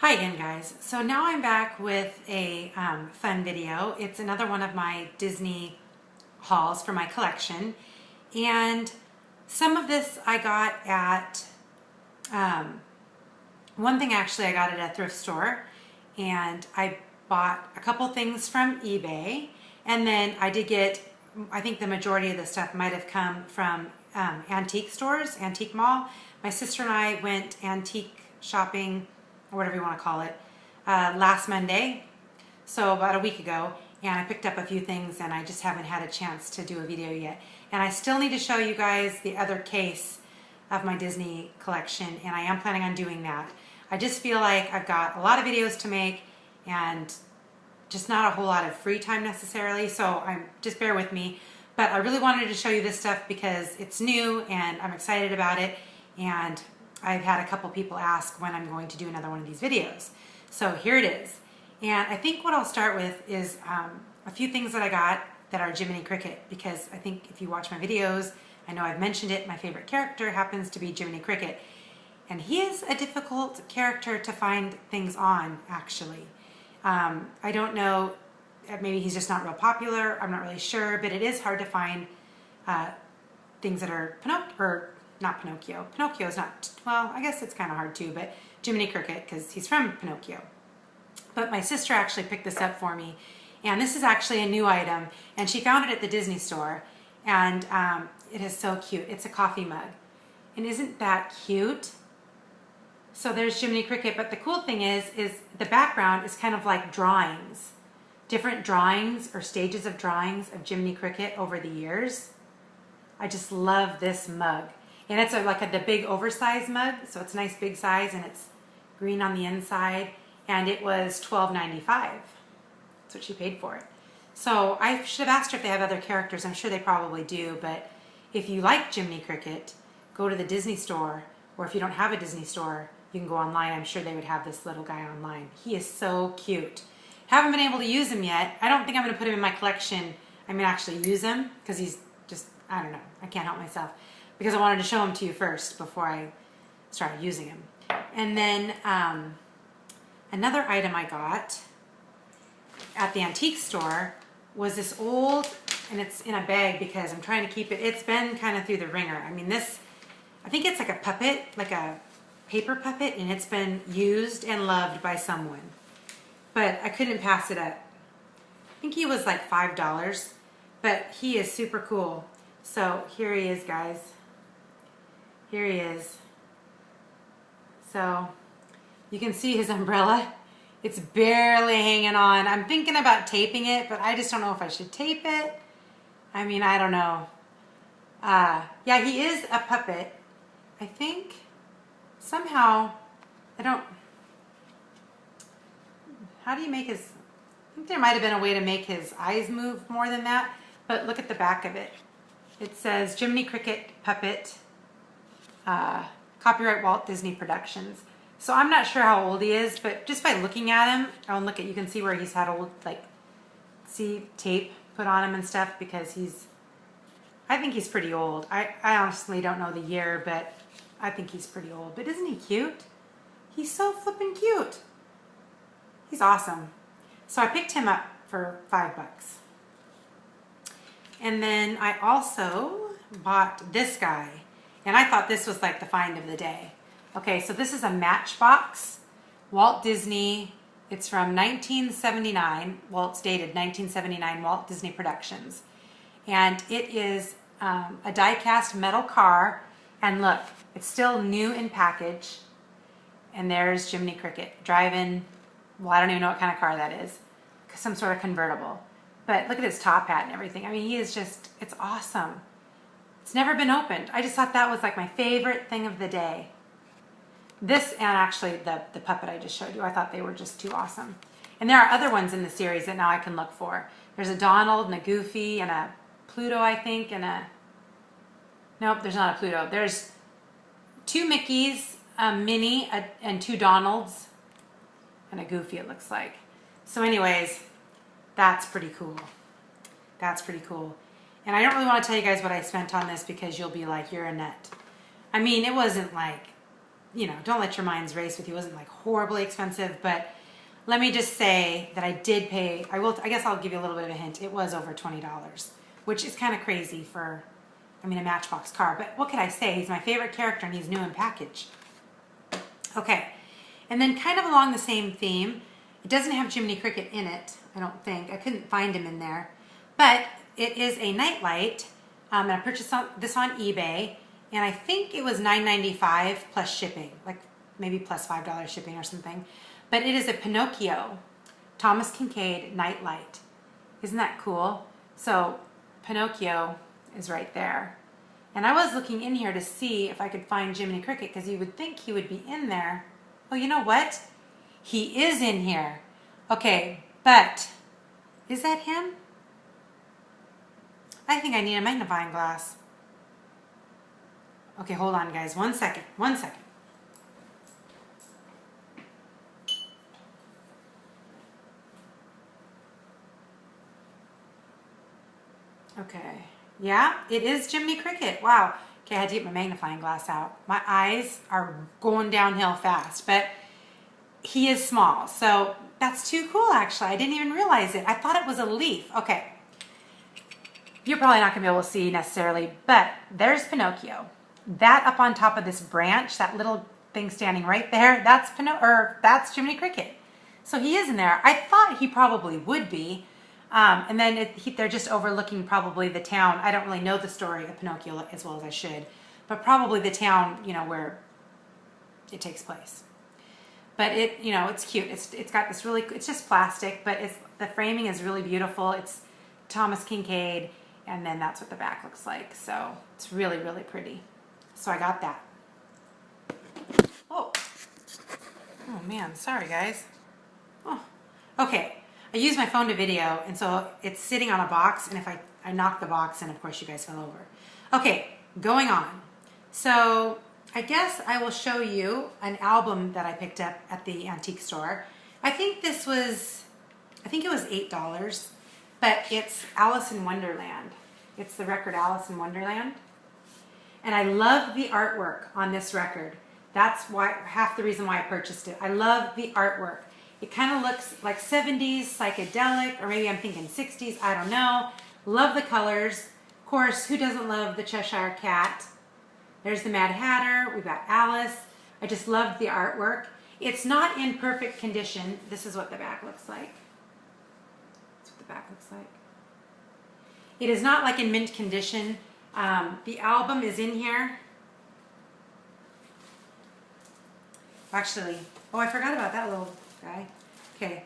Hi again, guys. So now I'm back with a fun video. It's another one of my Disney hauls for my collection. And some of this I got at, one thing actually I got at a thrift store. And I bought a couple things from eBay. And then I did get, I think the majority of the stuff might have come from antique stores, antique mall. My sister and I went antique shopping, or whatever you want to call it, last Monday, so about a week ago, and I picked up a few things and I just haven't had a chance to do a video yet. And I still need to show you guys the other case of my Disney collection, and I am planning on doing that. I just feel like I've got a lot of videos to make and just not a whole lot of free time necessarily, so just bear with me. But I really wanted to show you this stuff because it's new and I'm excited about it, and I've had a couple people ask when I'm going to do another one of these videos. So here it is. And I think what I'll start with is a few things that I got that are Jiminy Cricket, because I think if you watch my videos, I know I've mentioned it, my favorite character happens to be Jiminy Cricket. And he is a difficult character to find things on, actually. I don't know, maybe he's just not real popular, I'm not really sure, but it is hard to find things that are not Pinocchio. Pinocchio is not, well, I guess it's kind of hard too, but Jiminy Cricket, because he's from Pinocchio. But my sister actually picked this up for me, and this is actually a new item, and she found it at the Disney store, and it is so cute. It's a coffee mug, and isn't that cute? So there's Jiminy Cricket, but the cool thing is the background is kind of like drawings, different drawings or stages of drawings of Jiminy Cricket over the years. I just love this mug. And it's the big oversized mug, so it's a nice big size, and it's green on the inside, and it was $12.95. That's what she paid for it. So I should have asked her if they have other characters. I'm sure they probably do, but if you like Jiminy Cricket, go to the Disney store, or if you don't have a Disney store, you can go online. I'm sure they would have this little guy online. He is so cute. Haven't been able to use him yet. I don't think I'm going to put him in my collection. I'm going to actually use him because he's just, I don't know, I can't help myself. Because I wanted to show him to you first before I started using him. And then another item I got at the antique store was this old, and it's in a bag because I'm trying to keep it, it's been kind of through the ringer. I mean, this, I think it's like a puppet, like a paper puppet, and it's been used and loved by someone. But I couldn't pass it up. I think he was like $5, but he is super cool. So here he is, guys. Here he is. So you can see his umbrella. It's barely hanging on. I'm thinking about taping it, but I just don't know if I should tape it. I mean, I don't know. Yeah, he is a puppet. I think somehow, how do you make his, I think there might have been a way to make his eyes move more than that, but look at the back of it. It says Jiminy Cricket Puppet, copyright Walt Disney Productions. So I'm not sure how old he is, but just by looking at him, you can see where he's had old, tape put on him and stuff, because I think he's pretty old. I honestly don't know the year, but I think he's pretty old. But isn't he cute? He's so flippin' cute. He's awesome. So I picked him up for $5. And then I also bought this guy. And I thought this was like the find of the day. Okay, so this is a Matchbox Walt Disney. It's from 1979. Well, it's dated 1979 Walt Disney Productions. And it is a die-cast metal car. And look, it's still new in package. And there's Jiminy Cricket driving, well, I don't even know what kind of car that is. Some sort of convertible. But look at his top hat and everything. I mean, he is just, it's awesome. It's never been opened. I just thought that was like my favorite thing of the day. This, and actually the puppet I just showed you, I thought they were just too awesome. And there are other ones in the series that now I can look for. There's a Donald and a Goofy and a Pluto, I think, and a, nope, there's not a Pluto. There's two Mickeys, a Minnie, and two Donalds, and a Goofy, it looks like. So anyways, that's pretty cool. That's pretty cool. And I don't really want to tell you guys what I spent on this because you'll be like, you're a nut. I mean, it wasn't like you know, don't let your minds race with you. It wasn't like horribly expensive, but let me just say that I did pay, I guess I'll give you a little bit of a hint. It was over $20, which is kind of crazy for, I mean, a Matchbox car, but what could I say? He's my favorite character and he's new in package. Okay, and then kind of along the same theme, it doesn't have Jiminy Cricket in it, I don't think. I couldn't find him in there, but it is a nightlight, and I purchased this on eBay, and I think it was $9.95 plus shipping, like maybe plus $5 shipping or something. But it is a Pinocchio Thomas Kincaid nightlight. Isn't that cool? So Pinocchio is right there. And I was looking in here to see if I could find Jiminy Cricket because you would think he would be in there. Oh, you know what? He is in here. Okay, but is that him? I think I need a magnifying glass. Okay, hold on, guys. 1 second. 1 second. Okay. Yeah, it is Jiminy Cricket. Wow. Okay, I had to get my magnifying glass out. My eyes are going downhill fast, but he is small. So that's too cool, actually. I didn't even realize it. I thought it was a leaf. Okay. You're probably not going to be able to see necessarily, but there's Pinocchio. That up on top of this branch, that little thing standing right there, that's Jiminy Cricket. So he is in there. I thought he probably would be. And then they're just overlooking probably the town. I don't really know the story of Pinocchio as well as I should, but probably the town, you know, where it takes place. But it, you know, it's cute. It's got this really, it's just plastic, but the framing is really beautiful. It's Thomas Kincaid, and then that's what the back looks like. So it's really, really pretty. So I got that. Oh man, sorry guys. Oh, okay. I use my phone to video, and so it's sitting on a box, and if I knock the box, and of course you guys fell over. Okay, going on. So I guess I will show you an album that I picked up at the antique store. I think it was $8, but it's Alice in Wonderland. It's the record Alice in Wonderland. And I love the artwork on this record. That's half the reason why I purchased it. I love the artwork. It kind of looks like 70s, psychedelic, or maybe I'm thinking 60s, I don't know. Love the colors. Of course, who doesn't love the Cheshire Cat? There's the Mad Hatter, we've got Alice. I just loved the artwork. It's not in perfect condition. This is what the back looks like. That's what the back looks like. It is not like in mint condition. The album is in here. Actually, oh, I forgot about that little guy. Okay,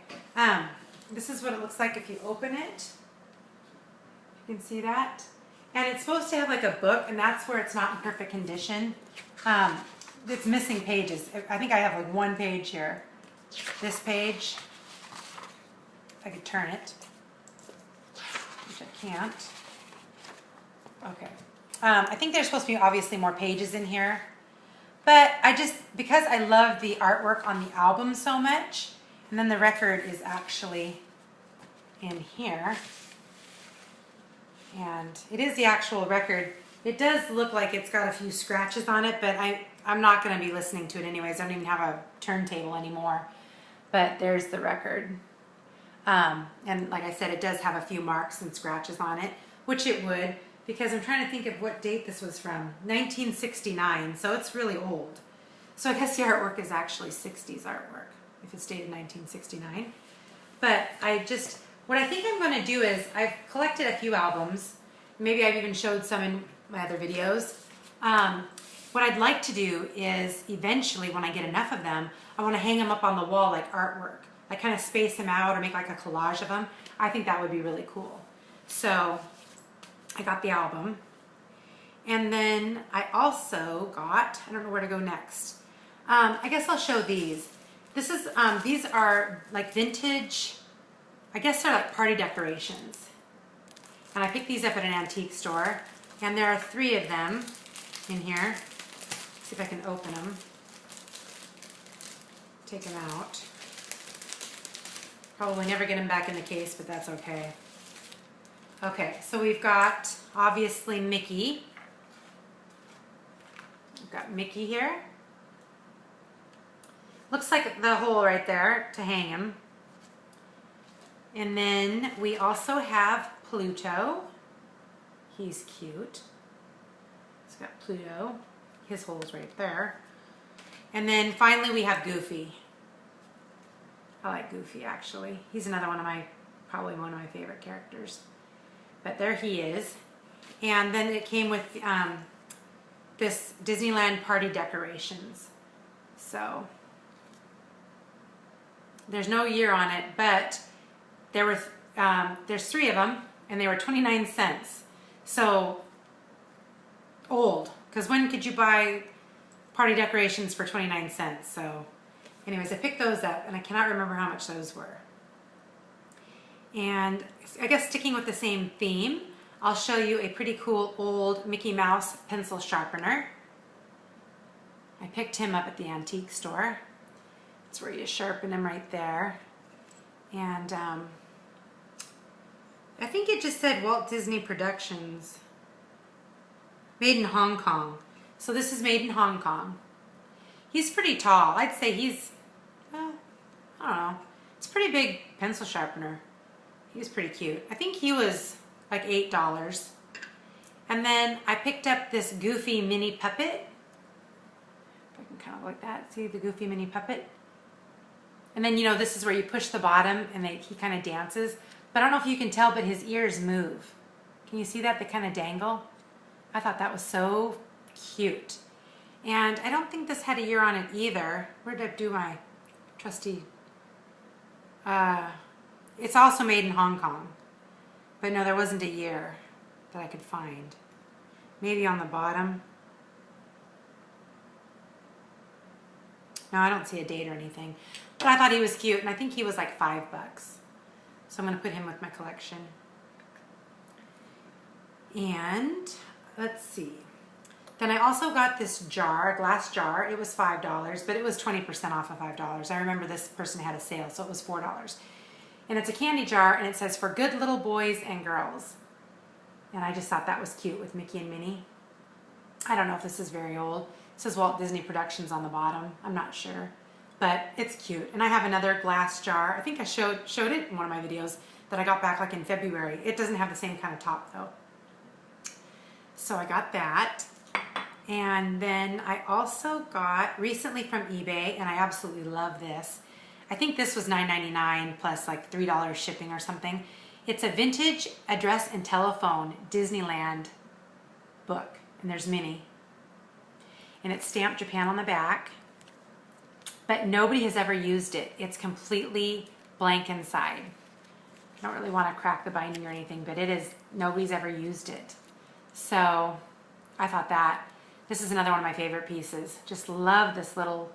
this is what it looks like if you open it. You can see that. And it's supposed to have like a book, and that's where it's not in perfect condition. It's missing pages. I think I have like one page here. This page, if I could turn it, which I can't. Okay. I think there's supposed to be obviously more pages in here. But because I love the artwork on the album so much, and then the record is actually in here, and it is the actual record. It does look like it's got a few scratches on it, but I'm not going to be listening to it anyways. I don't even have a turntable anymore. But there's the record. And like I said, it does have a few marks and scratches on it, which it would, because I'm trying to think of what date this was from. 1969, so it's really old. So I guess the artwork is actually 60s artwork, if it's dated 1969. But what I think I'm going to do is, I've collected a few albums. Maybe I've even showed some in my other videos. What I'd like to do is, eventually, when I get enough of them, I want to hang them up on the wall like artwork. Like kind of space them out or make like a collage of them. I think that would be really cool. So I got the album. And then I also got, I don't know where to go next. I guess I'll show these. These are like vintage, I guess they're like party decorations. And I picked these up at an antique store. And there are 3 of them in here. See if I can open them. Take them out. Probably never get them back in the case, but that's okay. Okay, so we've got, obviously, Mickey. We've got Mickey here. Looks like the hole right there to hang him. And then we also have Pluto. He's cute. It's got Pluto. His hole's right there. And then finally we have Goofy. I like Goofy actually. He's another one of my, probably one of my favorite characters. But there he is. And then it came with this Disneyland party decorations. So there's no year on it, but there were there's 3 of them, and they were 29 cents. So old, because when could you buy party decorations for 29 cents? So anyways, I picked those up, and I cannot remember how much those were. And I guess sticking with the same theme, I'll show you a pretty cool old Mickey Mouse pencil sharpener. I picked him up at the antique store. It's where you sharpen him right there. And I think it just said Walt Disney Productions. Made in Hong Kong. So this is made in Hong Kong. He's pretty tall. I'd say he's, well, I don't know. It's a pretty big pencil sharpener. He's pretty cute. I think he was like $8. And then I picked up this Goofy mini puppet. If I can kind of like that. See the Goofy mini puppet? And then, you know, this is where you push the bottom and he kind of dances. But I don't know if you can tell, but his ears move. Can you see that? They kind of dangle. I thought that was so cute. And I don't think this had a year on it either. Where did I do my trusty? It's also made in Hong Kong. But no, there wasn't a year that I could find. Maybe on the bottom. No, I don't see a date or anything. But I thought he was cute, and I think he was like $5. So I'm going to put him with my collection. And let's see. Then I also got this jar, glass jar. It was $5, but it was 20% off of $5. I remember this person had a sale, so it was $4. And it's a candy jar, and it says, for good little boys and girls. And I just thought that was cute with Mickey and Minnie. I don't know if this is very old. It says Walt Disney Productions on the bottom. I'm not sure. But it's cute. And I have another glass jar. I think I showed it in one of my videos that I got back like in February. It doesn't have the same kind of top though. So I got that. And then I also got recently from eBay, and I absolutely love this. I think this was $9.99 plus like $3 shipping or something. It's a vintage address and telephone Disneyland book. And there's Minnie. And it's stamped Japan on the back. But nobody has ever used it. It's completely blank inside. I don't really want to crack the binding or anything, but it is, nobody's ever used it. So I thought that. This is another one of my favorite pieces. Just love this little,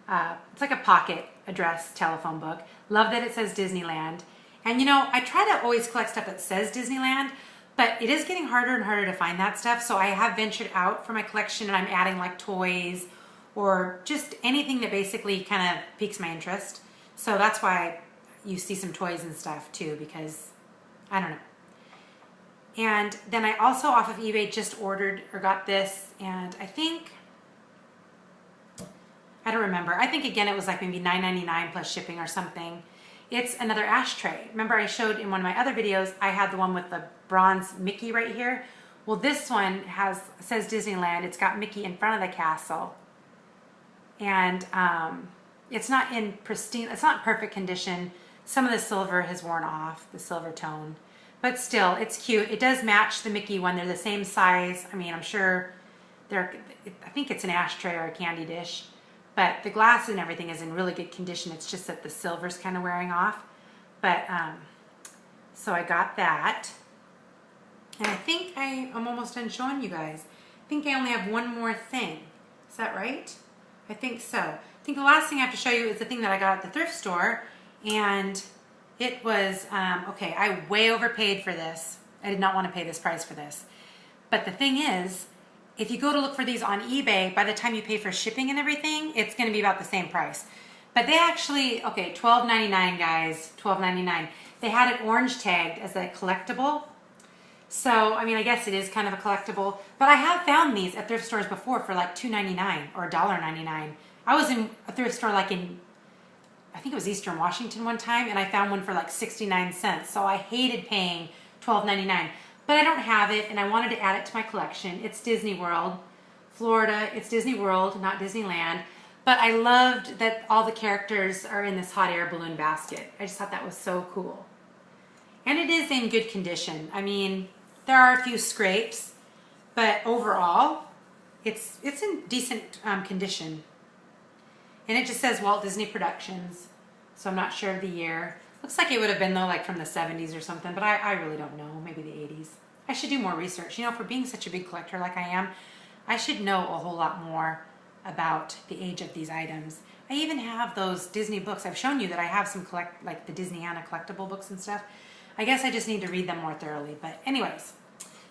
it's like a pocket address telephone book. Love that it says Disneyland. And you know, I try to always collect stuff that says Disneyland, but it is getting harder and harder to find that stuff. So I have ventured out for my collection, and I'm adding like toys or just anything that basically kind of piques my interest. So that's why you see some toys and stuff too, because I don't know. And then I also off of eBay just ordered or got this, and I think, I don't remember. I think again it was like maybe $9.99 plus shipping or something. It's another ashtray. Remember I showed in one of my other videos, I had the one with the bronze Mickey right here. Well, this one says Disneyland. It's got Mickey in front of the castle. And it's not in pristine, it's not perfect condition. Some of the silver has worn off, the silver tone. But still, it's cute. It does match the Mickey one. They're the same size. I mean, I'm sure I think it's an ashtray or a candy dish. But the glass and everything is in really good condition. It's just that the silver's kind of wearing off. But, so I got that. And I think I'm almost done showing you guys. I think I only have one more thing. Is that right? I think so. I think the last thing I have to show you is the thing that I got at the thrift store. And it was, okay, I way overpaid for this. I did not want to pay this price for this. But the thing is, if you go to look for these on eBay, by the time you pay for shipping and everything, it's going to be about the same price. But they actually, okay, $12.99 guys, $12.99. They had it orange tagged as a collectible. So, I mean, I guess it is kind of a collectible. But I have found these at thrift stores before for like $2.99 or $1.99. I was in a thrift store like in, I think it was Eastern Washington one time, and I found one for like 69 cents. So I hated paying $12.99. But I don't have it, and I wanted to add it to my collection. It's Disney World, Florida. It's Disney World, not Disneyland. But I loved that all the characters are in this hot air balloon basket. I just thought that was so cool. And it is in good condition. I mean, there are a few scrapes, but overall, it's in decent condition. And it just says Walt Disney Productions, so I'm not sure of the year. Looks like it would have been though like from the 70s or something, but I really don't know, maybe the 80s. I should do more research. You know, for being such a big collector like I am, I should know a whole lot more about the age of these items. I even have those Disney books. I've shown you that I have some like the Disneyana collectible books and stuff. I guess I just need to read them more thoroughly, but anyways,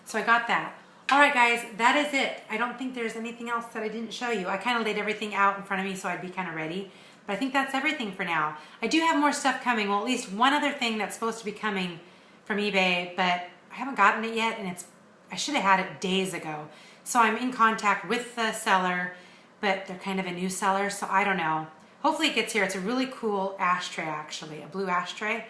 so I got that. All right, guys, that is it. I don't think there's anything else that I didn't show you. I kind of laid everything out in front of me so I'd be kind of ready. But I think that's everything for now. I do have more stuff coming. Well, at least one other thing that's supposed to be coming from eBay, but I haven't gotten it yet, and I should have had it days ago. So I'm in contact with the seller, but they're kind of a new seller, so I don't know. Hopefully it gets here. It's a really cool ashtray, actually, a blue ashtray.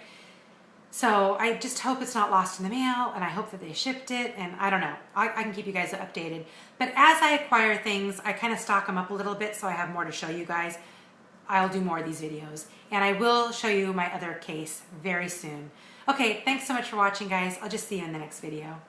So I just hope it's not lost in the mail, and I hope that they shipped it, and I don't know. I can keep you guys updated. But as I acquire things, I kind of stock them up a little bit so I have more to show you guys. I'll do more of these videos, and I will show you my other case very soon. Okay, thanks so much for watching, guys. I'll just see you in the next video.